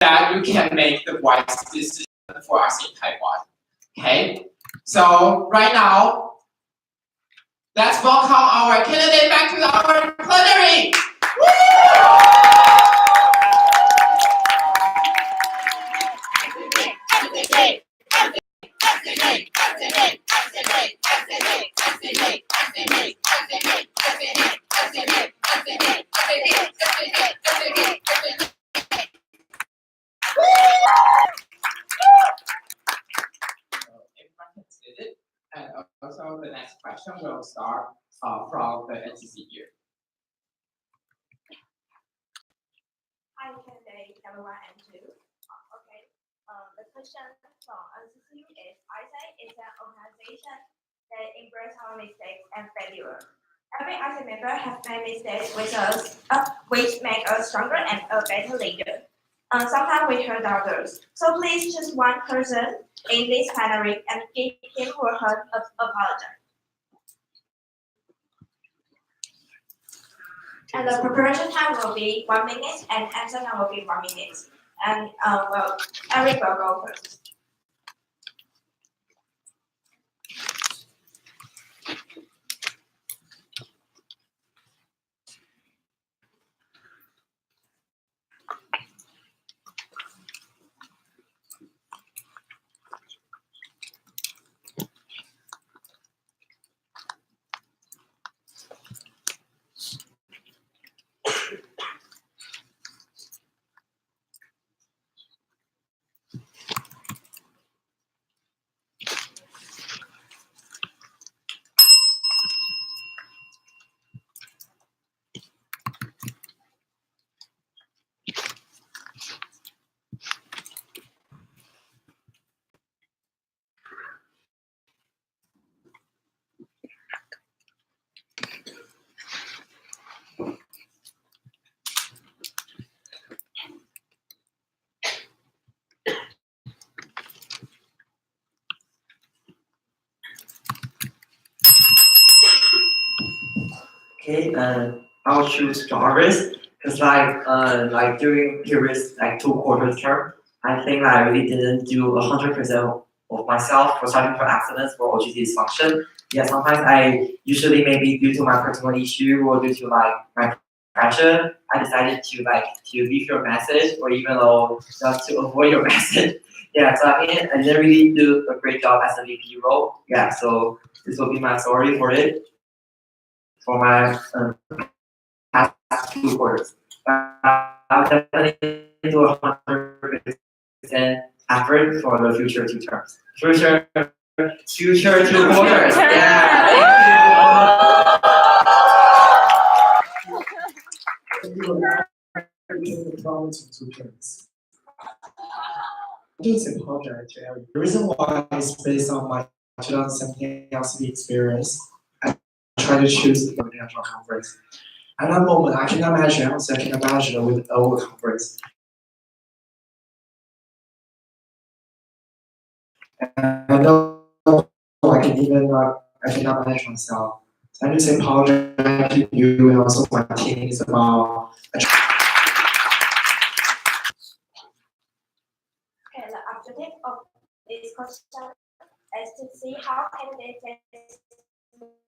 that you can make the wise decision for us in Taiwan. Okay, so right now, let's welcome our candidate back to our plenary. And also the next question will start from the NCC here. Hi, candidate number 1 and 2. Okay. The question from NCC is AIESEC is an organization that embraces our mistakes and failure. Every AIESEC member has made mistakes with us, which make us stronger and a better leader. Sometimes we hurt others. So please choose one person in this plenary and give him or her an apology. And the preparation time will be 1 minute and answer time will be 1 minute. And well, Eric will go first. Okay, I'll choose Jarvis because like during previous like 2 quarters term, I think I really didn't do 100% of myself for starting for excellence for OGT dysfunction. Yeah, sometimes I usually maybe due to my personal issue or due to like my pressure, I decided to leave your message or even though just to avoid your message. Yeah, so I mean I didn't really do a great job as a VP role. Yeah, so this will be my sorry for it. For my past 2 quarters. I'll definitely do 100% effort for the future 2 terms. Future 2 quarters. Yeah. Just apologize to Eric. The reason why is based on my 2017 LCD experience. I try to choose the international conference. At that moment, I cannot imagine how I can imagine with a world conference. And I know I cannot manage myself. So I just apologize to you and also my team. It's about. Okay, the objective of this question is to see how candidates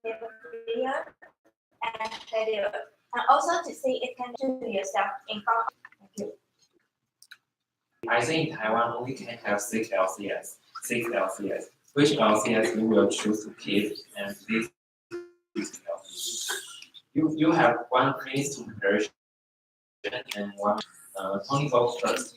their career and failure, and also to see if can do yourself in front. Thank you. I think in Taiwan only can have 6 LCS. Which LCS you will choose to keep and please you have 1 place to preparation and 1 Tony goes first.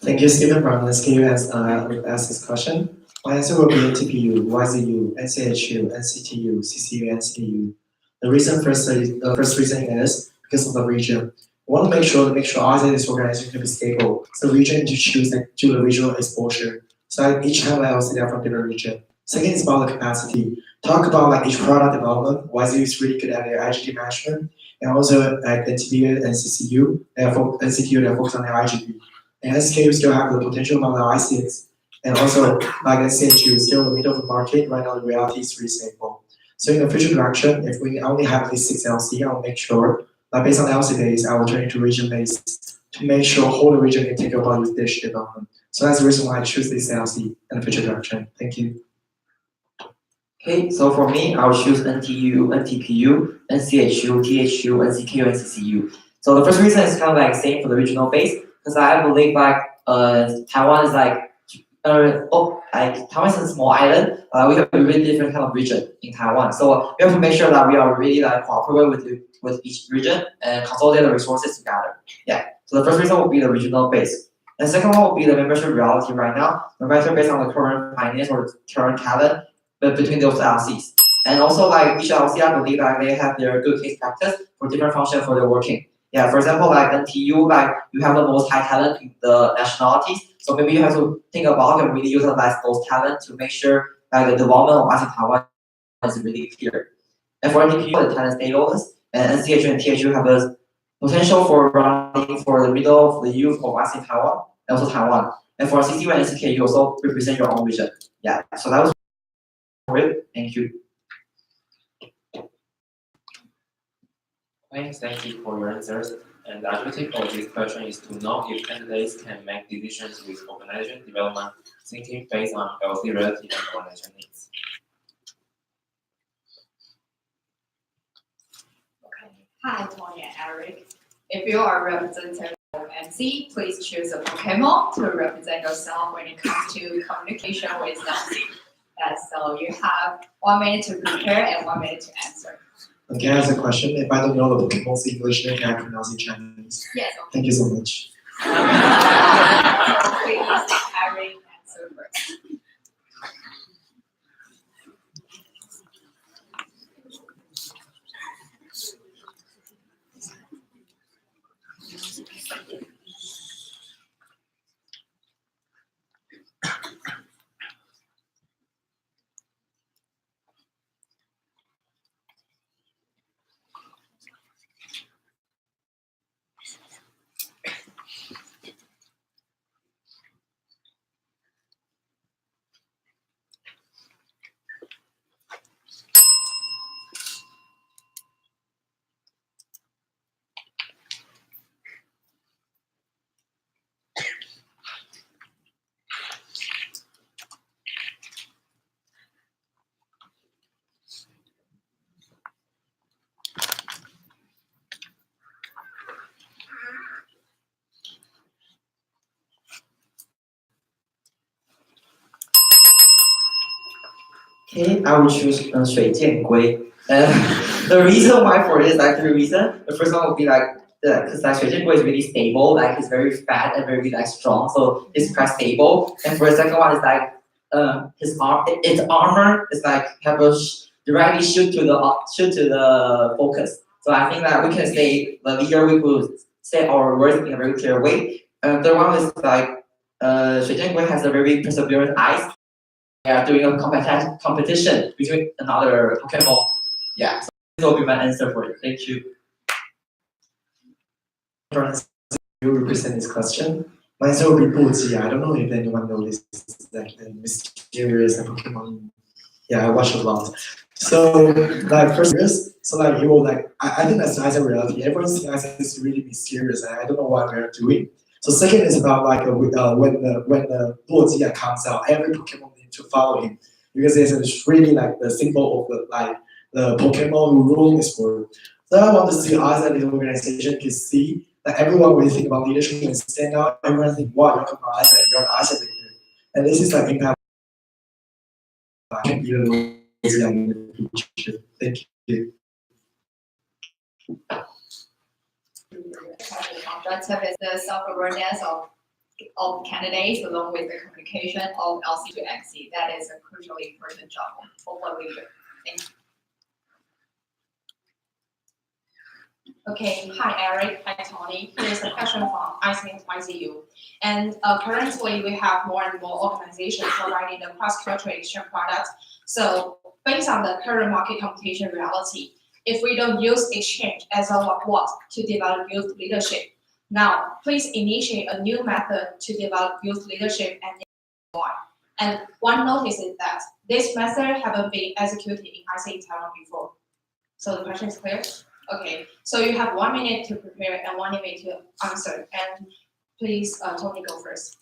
Thank you, Stephen from SKU asked this question. My answer will be NTPU, YZU, NCHU, NCTU, CCU, NCU. The first reason is because of the region. We want to make sure RZ is organization can be stable. So the region to choose and do the regional exposure. So like each time I will see that from different region. Second is about the capacity. Talk about like each product development. YZU is really good at their IGP management, and also like NTPU and CCU, NCTU they focus on their IGP. And SKU still have the potential of the AIESEC. And also, like I said, you still in the middle of the market. Right now, the reality is really stable. So in the future direction, if we only have these 6 LC, I'll make sure, like based on LC base, I will turn into region based to make sure whole region can take about this dish development. So that's the reason why I choose this LC in the future direction. Thank you. Okay, so for me, I'll choose NTU, NTPU, NCHU, THU, NCKU, and CCU. So the first reason is kind of like same for the regional base, because I believe like Taiwan is like Taiwan is a small island. We have a really different kind of region in Taiwan, so we have to make sure that we are really like cooperative with each region and consolidate the resources together. Yeah. So the first reason will be the regional base. And the second one will be the membership reality right now, no matter based on the current finance or current talent, but between those LCs. And also like each LC, I believe like they have their good case practice for different functions for their working. Yeah, for example, like NTU, like you have the most high talent in the nationalities. So maybe you have to think about how can really utilize those talents to make sure like the development of us in Taiwan is really clear. And for NTPU, the talent status, and NCHU and THU have the potential for running for the middle of the youth of us in Taiwan, and also Taiwan. And for CCU and NCK, you also represent your own region. Yeah, so that was it. Thank you. Thank you for your answers. And the objective of this question is to know if candidates can make decisions with organization development thinking based on LC reality and organization needs. Okay. Hi, Tony and Eric. If you are a representative of MC, please choose a Pokemon to represent yourself when it comes to communication with LC. So you have 1 minute to prepare and 1 minute to answer. Okay, I have a question. If I don't know the Pokemon's English, then can I pronounce in Chinese? Yes. Thank you so much. Please, Eric, answer first. Okay, I will choose 水箭龟. The reason why for this, like 3 reasons. The first one would be like, because like 水箭龟 is really stable, like it's very fat and very like strong, so it's quite stable. And for the second one is like, its armor is like have a directly shoot to the focus. So I think that we can say the leader we could say our words in a very clear way. And the one is like, 水箭龟 has a very perseverant eyes. They are doing a competition between another Pokemon. Yeah, so this will be my answer for it. Thank you. You represent this question. My answer will be Boji. I don't know if anyone knows this, like the mysterious Pokemon. Yeah, I watch a lot. So like first years, so like you will like I think that's nice in reality. Everyone thinks it's really mysterious, and I don't know what we're doing. So second is about like when the Boji comes out, every Pokemon need to follow him because it's really like the symbol of the Pokemon who rule this world. So I want to see us as an organization can see that everyone will think about leadership and stand out. Everyone think, wow, you're from AIESEC, you're an AIESEC leader, and this is like impact. Can be in the future. Thank you. The objective is the self-awareness of of candidates along with the communication of LC to MC. That is a crucially important job for a leader. Thank you. Okay, hi Eric, hi Tony. Here's a question from ICE YZU. And currently we have more and more organizations providing the cross-cultural exchange products. So based on the current market competition reality, if we don't use exchange as a what to develop youth leadership, now please initiate a new method to develop youth leadership and why. And one notice is that this method haven't been executed in ICE in Taiwan before. So the question is clear? Okay, so you have 1 minute to prepare and 1 minute to answer. And please, Tony, go first.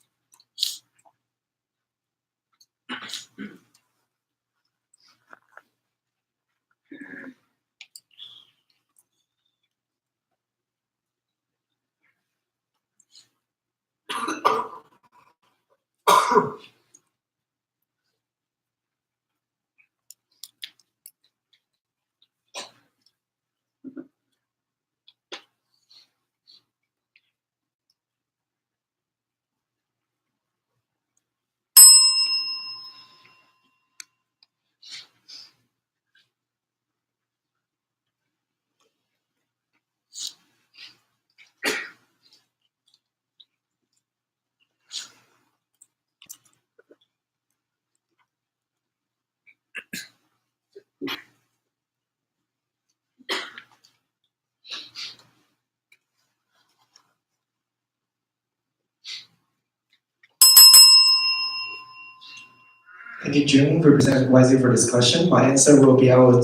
Thank you, June, representing YZ for this question. My answer will be I would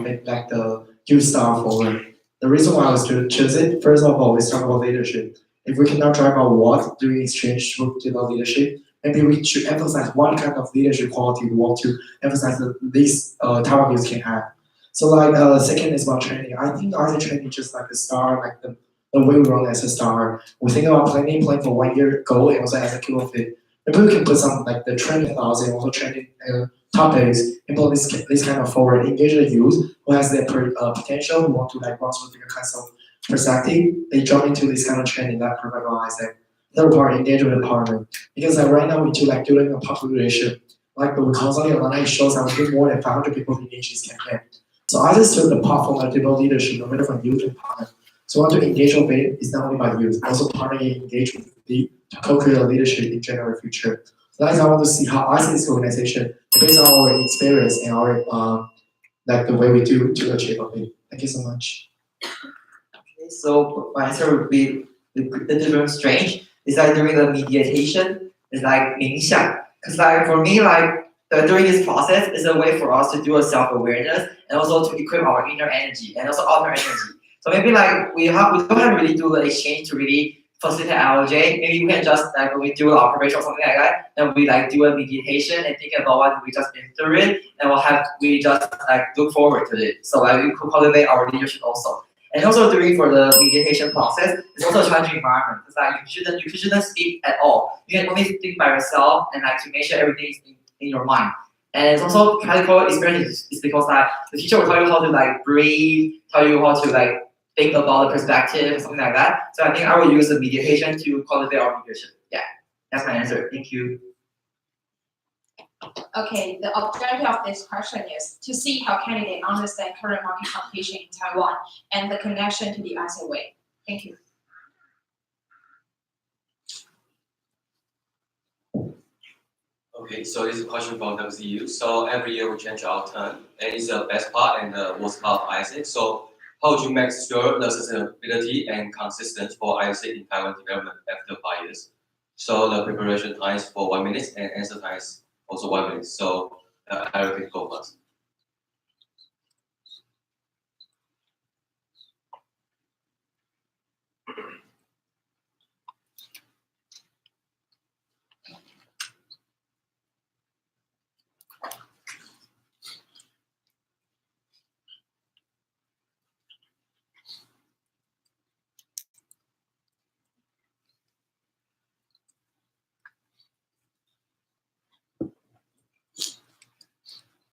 make like the youth star forward. The reason why I was to choose it, first of all, is talk about leadership. If we cannot drive out what doing exchange to develop leadership, maybe we should emphasize one kind of leadership quality we want to emphasize that these Taiwan youth can have. So like second is about training. I think IC training just like a star, like the way we run as a star. We think about planning for 1 year goal and also execute of it. Maybe we can put some like the training methods and also training topics, implement this kind of forward, engage the youth who has their potential, who want to like run through different kinds of perspective. They jump into this kind of training that provide AIESEC. Third part, engage with the partner. Because like right now we do like doing a population, like we constantly online shows that we get more than 500 people engage this campaign. So I just took the platform that develop leadership, no matter from youth and partner. So I want to engage with it is not only by youth, also partner engage with the to co-create a leadership in general future. So that's I want to see how ICE this organization, based on our experience and our like the way we do to achieve it. Thank you so much. Okay, so my answer would be the different strange is like during the meditation is like 冥想. Because like for me like during this process is a way for us to do a self-awareness and also to equip our inner energy and also outer energy. So maybe like we don't have to really do the exchange to really facilitate LJ. Maybe we can just like when we do an operation or something like that, then we like do a meditation and think about what we just been through it, and we just like look forward to it. So like we could cultivate our leadership also. And also during for the meditation process, it's also a challenging environment. It's like you shouldn't speak at all. You can only think by yourself and like to make sure everything is in your mind. And it's also practical experience is because like the teacher will tell you how to like breathe, tell you how to like think about the perspective, something like that. So I think I will use the meditation to cultivate our leadership. Yeah, that's my answer. Thank you. Okay, the objective of this question is to see how candidates understand current market competition in Taiwan and the connection to the ICE way. Thank you. Okay, so this is a question from WCU. So every year we change our term, and it's the best part and the worst part of AIESEC. So how would you make sure the sustainability and consistent for AIESEC in Taiwan development after 5 years? So the preparation time is for 1 minute and answer time is also 1 minute. So I will go first.